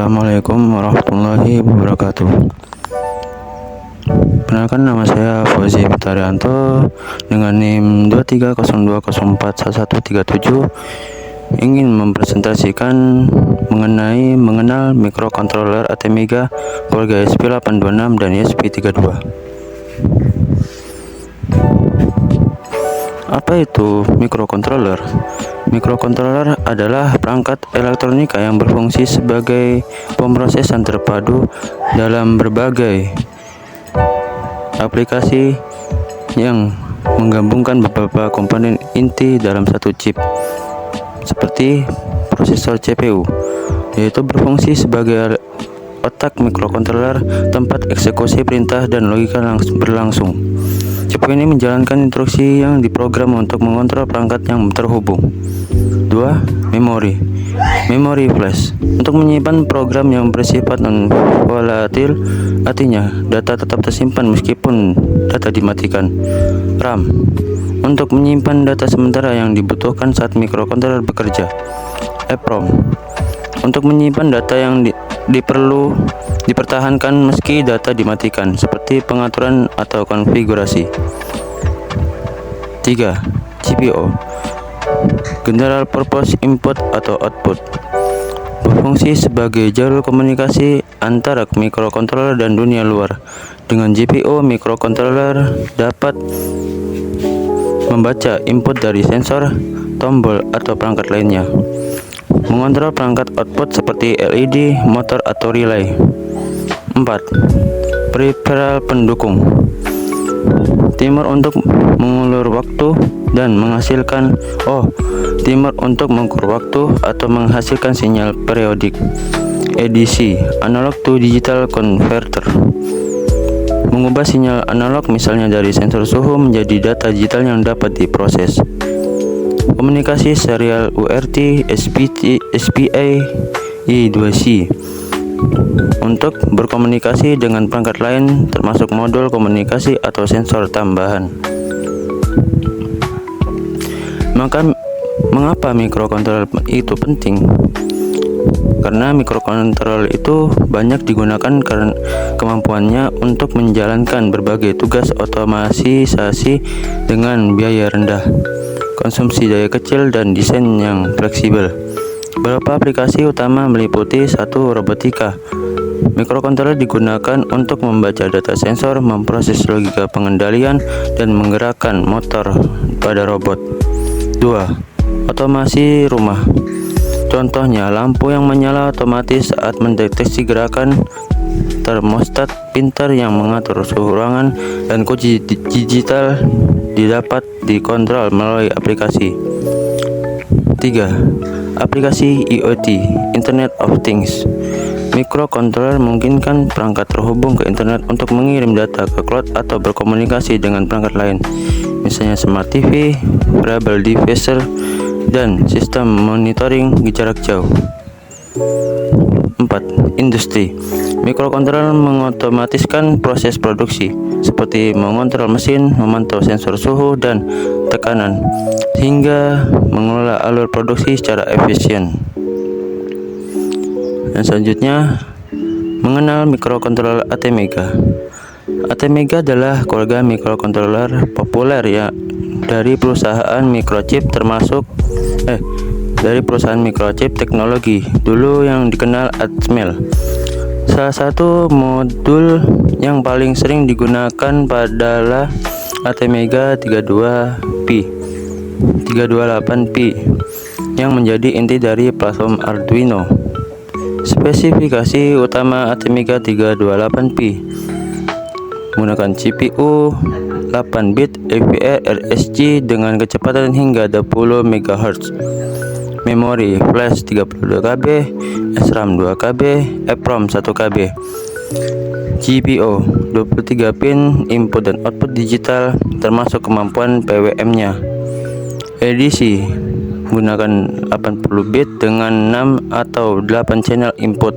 Assalamualaikum warahmatullahi wabarakatuh. Perkenalkan, nama saya Fauzi Bitarianto dengan NIM 2302041137, ingin mempresentasikan mengenal mikrokontroler ATmega keluarga ESP826 dan ESP32. Apa itu mikrokontroler? Mikrokontroler adalah perangkat elektronika yang berfungsi sebagai pemrosesan terpadu dalam berbagai aplikasi yang menggabungkan beberapa komponen inti dalam satu chip, seperti prosesor CPU, yaitu berfungsi sebagai otak mikrokontroler, tempat eksekusi perintah dan logika berlangsung. Chip ini menjalankan instruksi yang diprogram untuk mengontrol perangkat yang terhubung. 2. Memori flash untuk menyimpan program yang bersifat non-volatil, artinya data tetap tersimpan meskipun data dimatikan. RAM untuk menyimpan data sementara yang dibutuhkan saat mikrokontroler bekerja. EPROM untuk menyimpan data yang dipertahankan meski data dimatikan, seperti pengaturan atau konfigurasi. 3. GPO, General Purpose Input atau Output, berfungsi sebagai jalur komunikasi antara mikrokontroler dan dunia luar. Dengan GPO, mikrokontroler dapat membaca input dari sensor, tombol, atau perangkat lainnya, mengontrol perangkat output seperti LED, motor, atau relay. 4. Peripheral pendukung, timer untuk mengulur waktu dan menghasilkan timer untuk mengukur waktu atau menghasilkan sinyal periodik. ADC, Analog to Digital Converter, mengubah sinyal analog misalnya dari sensor suhu menjadi data digital yang dapat diproses. Komunikasi serial UART SPI I2C untuk berkomunikasi dengan perangkat lain, termasuk modul komunikasi atau sensor tambahan. Mengapa mikrokontroler itu penting? Karena mikrokontroler itu banyak digunakan karena kemampuannya untuk menjalankan berbagai tugas otomatisasi dengan biaya rendah, konsumsi daya kecil, dan desain yang fleksibel. Beberapa aplikasi utama meliputi 1. Robotika. Mikrokontroler digunakan untuk membaca data sensor, memproses logika pengendalian, dan menggerakkan motor pada robot. 2. Otomasi rumah. Contohnya lampu yang menyala otomatis saat mendeteksi gerakan, termostat pintar yang mengatur suhu ruangan, dan kunci digital didapat dikontrol melalui aplikasi. 3. Aplikasi IoT, Internet of Things. Mikrokontroler memungkinkan perangkat terhubung ke internet untuk mengirim data ke cloud atau berkomunikasi dengan perangkat lain, misalnya smart TV, wearable devices, dan sistem monitoring jarak jauh. 4. Industri. Mikrokontroler mengotomatiskan proses produksi, seperti mengontrol mesin, memantau sensor suhu dan tekanan, hingga mengelola alur produksi secara efisien. Dan selanjutnya, mengenal mikrokontroler ATmega. ATmega adalah keluarga mikrokontroler populer dari perusahaan microchip teknologi dulu yang dikenal Atmel. Salah satu modul yang paling sering digunakan adalah ATmega 328P yang menjadi inti dari platform Arduino. Spesifikasi utama ATmega 328P menggunakan CPU 8-bit FPR RSG dengan kecepatan hingga 20 MHz, memori flash 32 KB, SRAM 2 KB, EPROM 1 KB, GPO 23 pin input dan output digital termasuk kemampuan PWM-nya. ADC menggunakan 80 bit dengan 6 atau 8 channel input.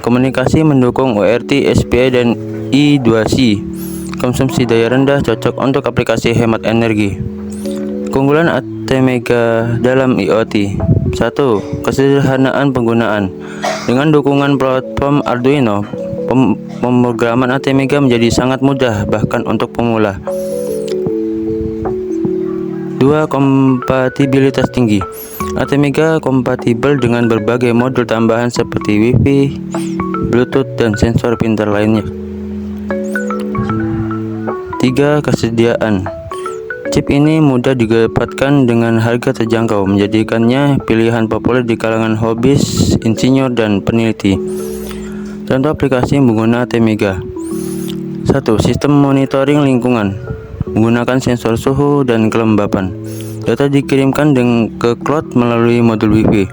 Komunikasi mendukung UART, SPI, dan I2C. Konsumsi daya rendah, cocok untuk aplikasi hemat energi. Keunggulan ATmega dalam IoT. 1. Kesederhanaan penggunaan. Dengan dukungan platform Arduino, pemrograman ATmega menjadi sangat mudah bahkan untuk pemula. 2. Kompatibilitas tinggi. ATmega kompatibel dengan berbagai modul tambahan seperti Wi-Fi, Bluetooth, dan sensor pintar lainnya. 3. Kesediaan. Chip ini mudah didapatkan dengan harga terjangkau, menjadikannya pilihan populer di kalangan hobis, insinyur, dan peneliti. Contoh aplikasi menggunakan ATmega. 1. Sistem monitoring lingkungan. Menggunakan sensor suhu dan kelembapan. Data dikirimkan ke cloud melalui modul Wi-Fi.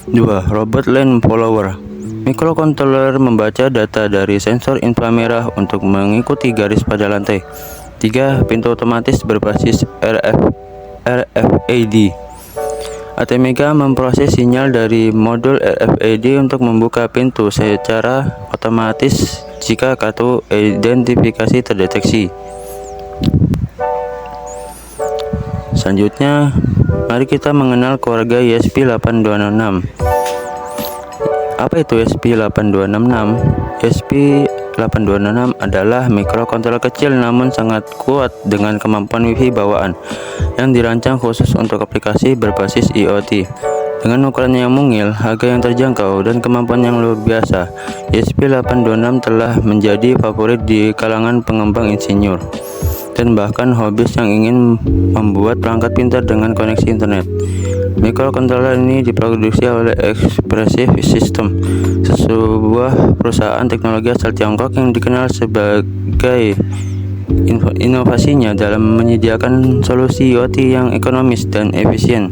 2. Robot Land Follower. Mikrokontroler membaca data dari sensor inframerah untuk mengikuti garis pada lantai. 3. Pintu otomatis berbasis RFID. ATmega memproses sinyal dari modul RFID untuk membuka pintu secara otomatis jika kartu identifikasi terdeteksi. Selanjutnya, mari kita mengenal keluarga ESP8266. Apa itu ESP8266? ESP8266 adalah mikrokontroler kecil namun sangat kuat dengan kemampuan Wi-Fi bawaan yang dirancang khusus untuk aplikasi berbasis IoT. Dengan ukuran yang mungil, harga yang terjangkau, dan kemampuan yang luar biasa, ESP8266 telah menjadi favorit di kalangan pengembang insinyur dan bahkan hobis yang ingin membuat perangkat pintar dengan koneksi internet. Mikrokontroler ini diproduksi oleh Expressive System, sebuah perusahaan teknologi asal Tiongkok yang dikenal sebagai inovasinya dalam menyediakan solusi IoT yang ekonomis dan efisien.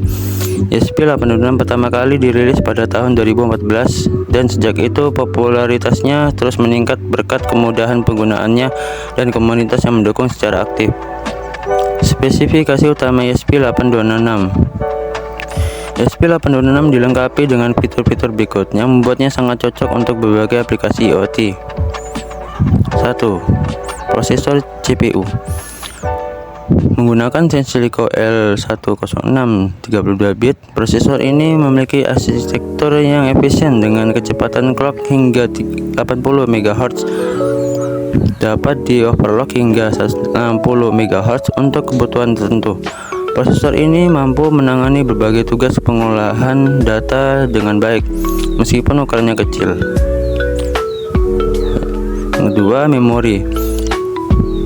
ESP8266 pertama kali dirilis pada tahun 2014 dan sejak itu popularitasnya terus meningkat berkat kemudahan penggunaannya dan komunitas yang mendukung secara aktif. Spesifikasi utama ESP8266. ESP8266 dilengkapi dengan fitur-fitur berikut yang membuatnya sangat cocok untuk berbagai aplikasi IoT. 1. Prosesor CPU. Menggunakan Tensilico L106 32-bit, prosesor ini memiliki arsitektur yang efisien dengan kecepatan clock hingga 80 MHz. Dapat di-overclock hingga 160 MHz untuk kebutuhan tertentu. Prosesor ini mampu menangani berbagai tugas pengolahan data dengan baik, meskipun ukurannya kecil. Kedua, memori.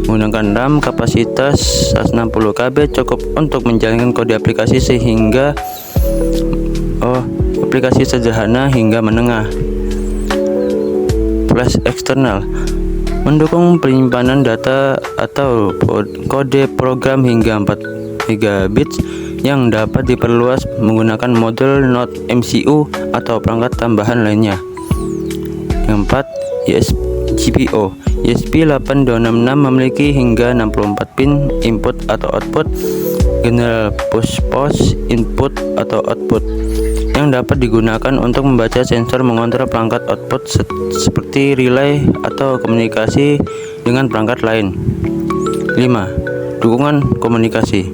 Menggunakan RAM kapasitas 160 KB cukup untuk menjalankan kode aplikasi aplikasi sederhana hingga menengah. Flash eksternal. Mendukung penyimpanan data atau kode program hingga 4 GB yang dapat diperluas menggunakan modul Node MCU atau perangkat tambahan lainnya. Yang 4. GPIO. ESP8266 memiliki hingga 64 pin input atau output, general push input atau output, yang dapat digunakan untuk membaca sensor, mengontrol perangkat output seperti relay atau komunikasi dengan perangkat lain. 5. Dukungan komunikasi.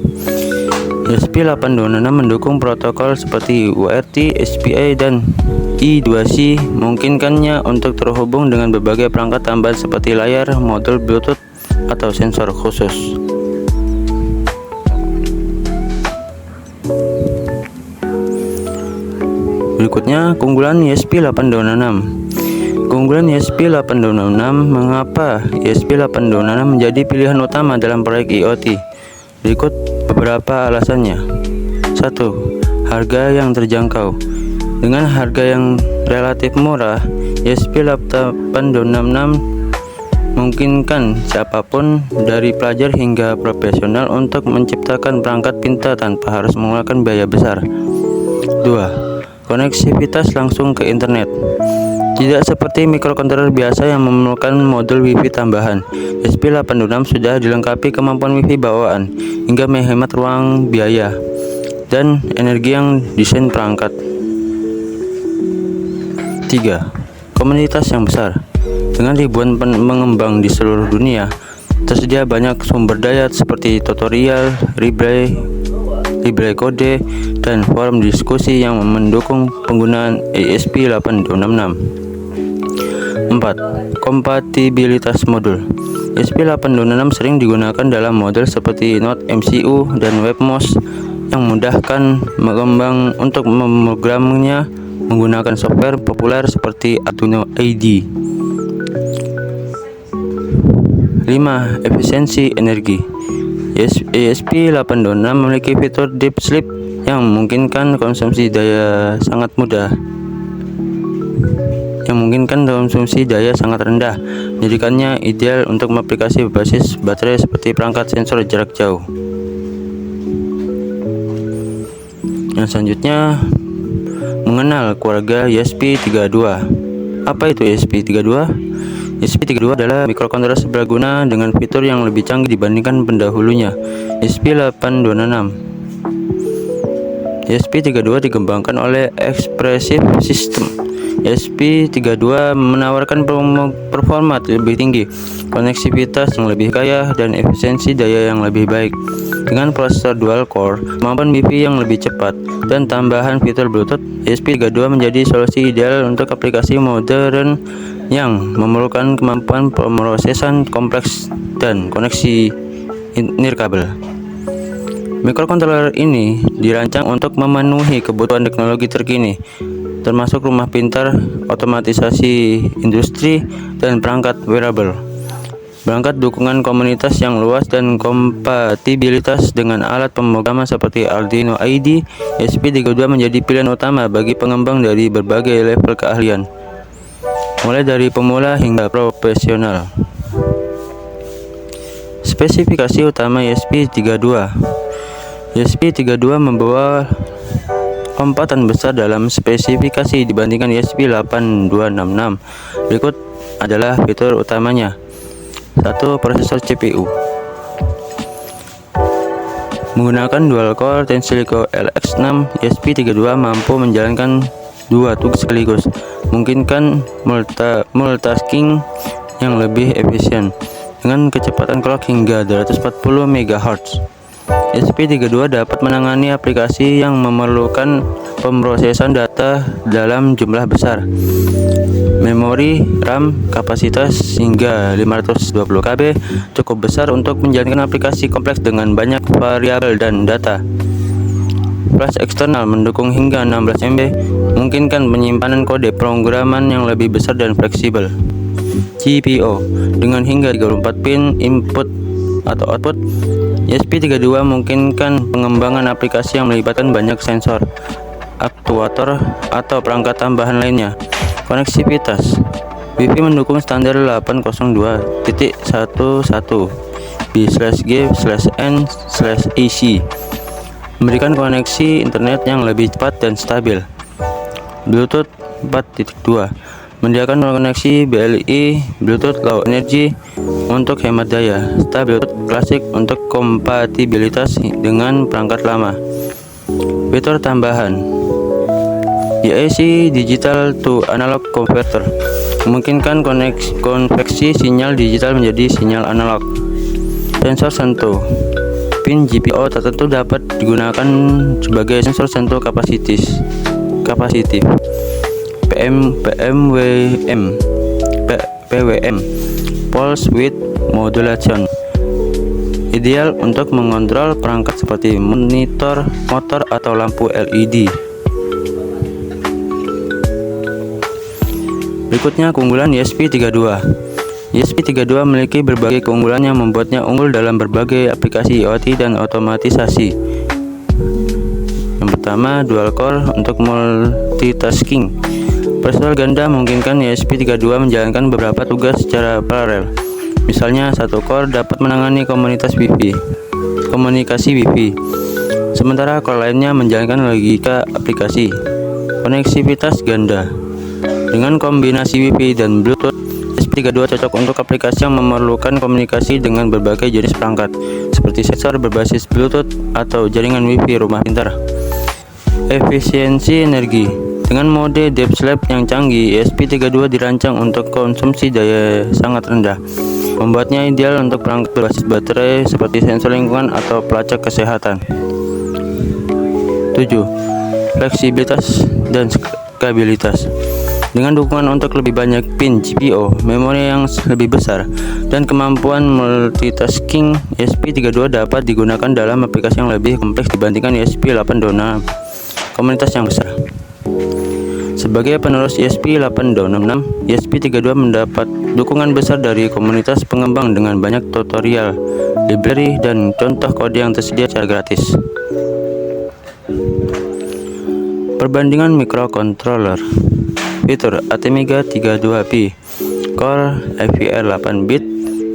ESP8266 mendukung protokol seperti UART, SPI, dan I2C, memungkinkannya untuk terhubung dengan berbagai perangkat tambahan seperti layar, modul Bluetooth, atau sensor khusus. Berikutnya, keunggulan ESP8266. Keunggulan ESP8266. Mengapa ESP8266 menjadi pilihan utama dalam proyek IoT? Berikut beberapa alasannya. 1. Harga yang terjangkau. Dengan harga yang relatif murah, ESP8266 memungkinkan siapapun dari pelajar hingga profesional untuk menciptakan perangkat pintar tanpa harus mengeluarkan biaya besar. 2. Koneksivitas langsung ke internet. Tidak seperti mikrokontroler biasa yang memerlukan modul Wi-Fi tambahan, ESP8266 sudah dilengkapi kemampuan Wi-Fi bawaan hingga menghemat ruang, biaya, dan energi yang desain perangkat. 3. Komunitas yang besar. Dengan ribuan pengembang di seluruh dunia, tersedia banyak sumber daya seperti tutorial, replay, library kode, dan forum diskusi yang mendukung penggunaan ESP8266. 4. Kompatibilitas modul. ESP8266 sering digunakan dalam model seperti Node MCU dan WebMOS yang memudahkan mengembang untuk memprogramnya menggunakan software populer seperti Arduino IDE. 5. Efisiensi energi. ESP8266 memiliki fitur Deep Sleep yang memungkinkan konsumsi daya sangat rendah, menjadikannya ideal untuk aplikasi berbasis baterai seperti perangkat sensor jarak jauh. Yang selanjutnya, mengenal keluarga ESP32. Apa itu ESP32? ESP32 adalah mikrokontroler serbaguna dengan fitur yang lebih canggih dibandingkan pendahulunya, ESP8266. ESP32 dikembangkan oleh Expressive System. ESP32 menawarkan performa lebih tinggi, koneksivitas yang lebih kaya, dan efisiensi daya yang lebih baik. Dengan prosesor dual core, kemampuan Wi-Fi yang lebih cepat, dan tambahan fitur Bluetooth, ESP32 menjadi solusi ideal untuk aplikasi modern yang memerlukan kemampuan pemrosesan kompleks dan koneksi nirkabel. Mikrokontroler ini dirancang untuk memenuhi kebutuhan teknologi terkini, termasuk rumah pintar, otomatisasi industri, dan perangkat wearable. Berangkat dukungan komunitas yang luas dan kompatibilitas dengan alat pemrograman seperti Arduino IDE, ESP32 menjadi pilihan utama bagi pengembang dari berbagai level keahlian, mulai dari pemula hingga profesional. Spesifikasi utama ESP32. ESP32 membawa lompatan besar dalam spesifikasi dibandingkan ESP8266. Berikut adalah fitur utamanya. 1. Prosesor CPU. Menggunakan dual core Tensilico LX6, ESP32 mampu menjalankan dua tugas sekaligus, memungkinkan multitasking yang lebih efisien dengan kecepatan clock hingga 240 MHz. ESP32 dapat menangani aplikasi yang memerlukan pemrosesan data dalam jumlah besar. Memori RAM kapasitas hingga 512 KB cukup besar untuk menjalankan aplikasi kompleks dengan banyak variabel dan data. Flash eksternal mendukung hingga 16 MB, memungkinkan penyimpanan kode pemrograman yang lebih besar dan fleksibel. GPIO dengan hingga 34 pin input atau output, ESP32 memungkinkan pengembangan aplikasi yang melibatkan banyak sensor, aktuator, atau perangkat tambahan lainnya. Koneksivitas. Wi-Fi mendukung standar 802.11 b/g/n/ec, memberikan koneksi internet yang lebih cepat dan stabil. Bluetooth 4.2 menyediakan koneksi BLI Bluetooth Low Energy untuk hemat daya, serta Bluetooth klasik untuk kompatibilitas dengan perangkat lama. Fitur tambahan: DAC Digital to Analog Converter, memungkinkan konversi sinyal digital menjadi sinyal analog. Sensor sentuh. Pin GPIO tertentu dapat digunakan sebagai sensor sentuh kapasitif. PWM Pulse Width Modulation, ideal untuk mengontrol perangkat seperti monitor, motor, atau lampu LED. Berikutnya keunggulan ESP32. ESP32 memiliki berbagai keunggulan yang membuatnya unggul dalam berbagai aplikasi IoT dan otomatisasi. Yang pertama, dual core untuk multitasking. Prosesor ganda memungkinkan ESP32 menjalankan beberapa tugas secara paralel. Misalnya, satu core dapat menangani komunikasi Wi-Fi, sementara core lainnya menjalankan logika aplikasi. Koneksivitas ganda. Dengan kombinasi Wi-Fi dan Bluetooth, ESP32 cocok untuk aplikasi yang memerlukan komunikasi dengan berbagai jenis perangkat, seperti sensor berbasis Bluetooth atau jaringan Wi-Fi rumah pintar. Efisiensi energi. Dengan mode Deep Sleep yang canggih, ESP32 dirancang untuk konsumsi daya sangat rendah, membuatnya ideal untuk perangkat berbasis baterai seperti sensor lingkungan atau pelacak kesehatan. 7. Fleksibilitas dan stabilitas. Dengan dukungan untuk lebih banyak pin GPIO, memori yang lebih besar, dan kemampuan multitasking, ESP32 dapat digunakan dalam aplikasi yang lebih kompleks dibandingkan ESP8266 komunitas yang besar. Sebagai penerus ESP8266, ESP32 mendapat dukungan besar dari komunitas pengembang dengan banyak tutorial, library, dan contoh kode yang tersedia secara gratis. Perbandingan microcontroller. Fitur ATmega 32B, Core FVR 8-bit,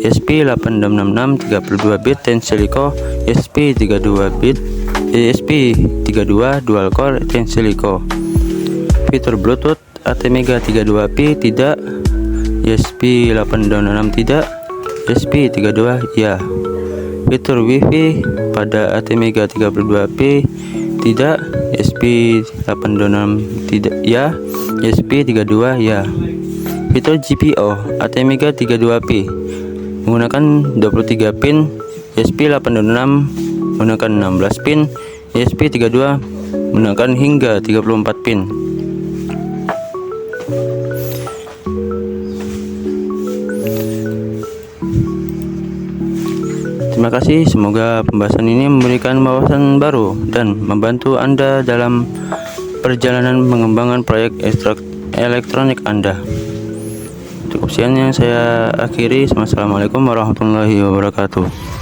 ESP8266 32-bit, Tensilico ESP32-bit, ESP32 dual core Tensilico. Fitur Bluetooth ATmega 32P tidak, ESP8266 tidak, ESP32 ya. Fitur Wi-Fi pada ATmega 32P tidak, ESP8266 tidak ya, ESP32 ya. Fitur GPIO ATmega 32P menggunakan 23 pin, ESP8266 menggunakan 16 pin, ESP32 menggunakan hingga 34 pin. Terima kasih, semoga pembahasan ini memberikan wawasan baru dan membantu Anda dalam perjalanan pengembangan proyek elektronik Anda. Cukup sekian yang saya akhiri. Wassalamualaikum warahmatullahi wabarakatuh.